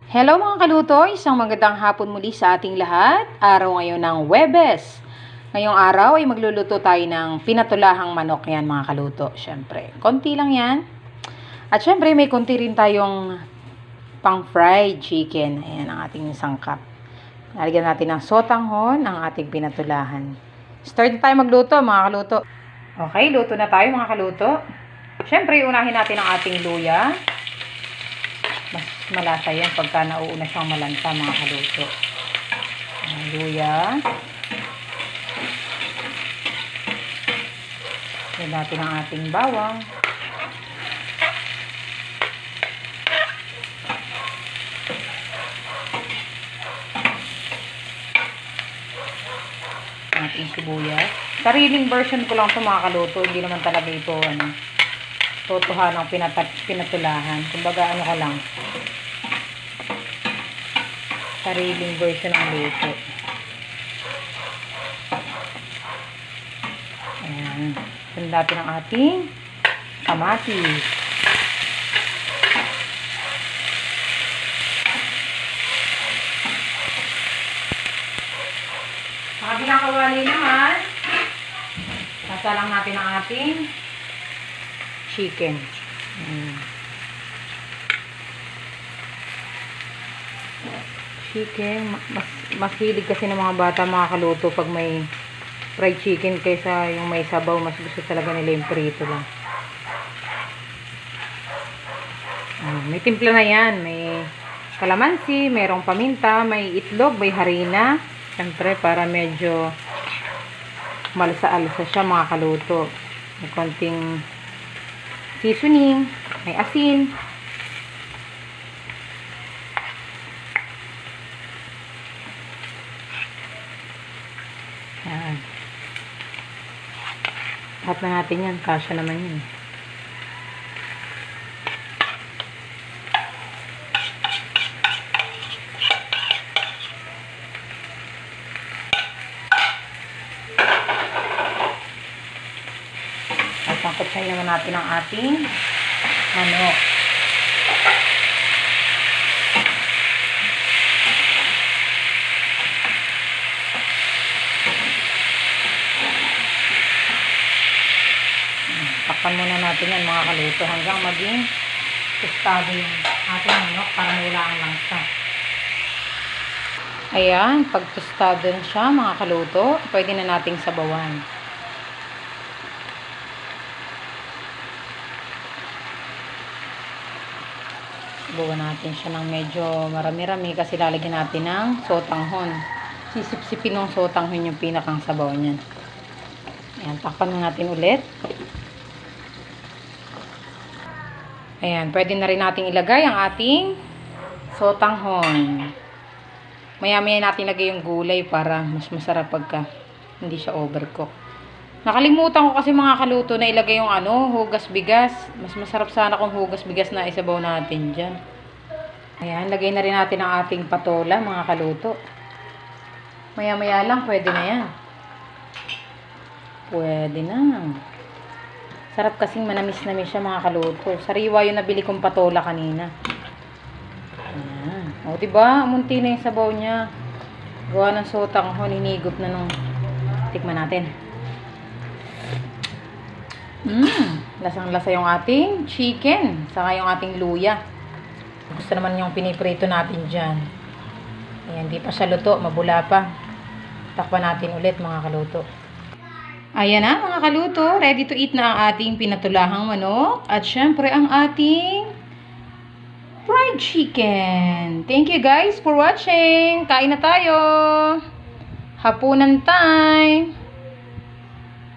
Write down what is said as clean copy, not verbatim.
Hello mga kaluto, isang magandang hapon muli sa ating lahat. Araw ngayon ng Huwebes. Ngayong araw ay magluluto tayo ng pinatulahang manok yan mga kaluto. Siyempre, konti lang yan. At siyempre may konti rin tayong pang fried chicken. Ayan ang ating sangkap. Lalagyan natin ng sotanghon ang ating pinatulahan. Start na tayo magluto mga kaluto. Okay, luto na tayo mga kaluto. Siyempre, unahin natin ang ating luya. Mas malasa yan pagka nauuna siyang malanta mga kaluto. Ang luya. Lagyan natin ang ating bawang. Ating sibuyas. Sariling version ko lang ito mga kaluto. Hindi naman talaga ito totohanang pinatulahan. Kumbaga ano ka lang. Sariling version ng luto. Ayan. Sunod natin ang ating kamatis. Mga binakawali naman, nasa lang natin ang ating chicken. Chicken, mas hilig kasi ng mga bata mga kaluto pag may fried chicken kaysa yung may sabaw. Mas gusto talaga nila yung prito lang. May timpla na yan. May kalamansi, mayroong paminta, may itlog, may harina. Siyempre para medyo malasa-alsa siya mga kaluto. May konting seasoning, may asin. Yan. Lahat na natin yan. Kasya naman yun. Sangkutsahin naman natin ang ating manok. Takpan muna natin yan mga kaluto hanggang maging tostado yung ating manok para mawala ang langsa. Ayan, pag tostado na siya mga kaluto, pwede na nating sabawan. Sabawan natin siya ng medyo marami-rami kasi lalagyan natin ng sotanghon. Sisip-sipin ng sotanghon yung pinakang sabaw niyan. Ayan, takpan na natin ulit. Ayan, pwede na rin natin ilagay ang ating sotanghon. Maya-maya natin ilagay yung gulay para mas masarap pagka hindi siya overcook. Nakalimutan ko kasi mga kaluto na ilagay yung hugas bigas. Mas masarap sana kung hugas bigas na isabaw natin dyan. Ayan, lagay na rin natin ang ating patola mga kaluto. Maya-maya lang, pwede na yan. Pwede na. Sarap kasing manamis-namis siya mga kaluto. Sariwa yung nabili kong patola kanina. Ayan. O diba, munti na yung sabaw niya. Gawa ng sotanghon, hinigop na nung tikman natin. Lasang-lasa yung ating chicken. Saka yung ating luya. Gusto naman yung piniprito natin dyan. Ayan, di pa siya luto. Mabula pa. Takpan natin ulit mga kaluto. Ayan na mga kaluto. Ready to eat na ang ating pinatulahang manok. At syempre ang ating fried chicken. Thank you guys for watching. Kain na tayo. Hapunan time.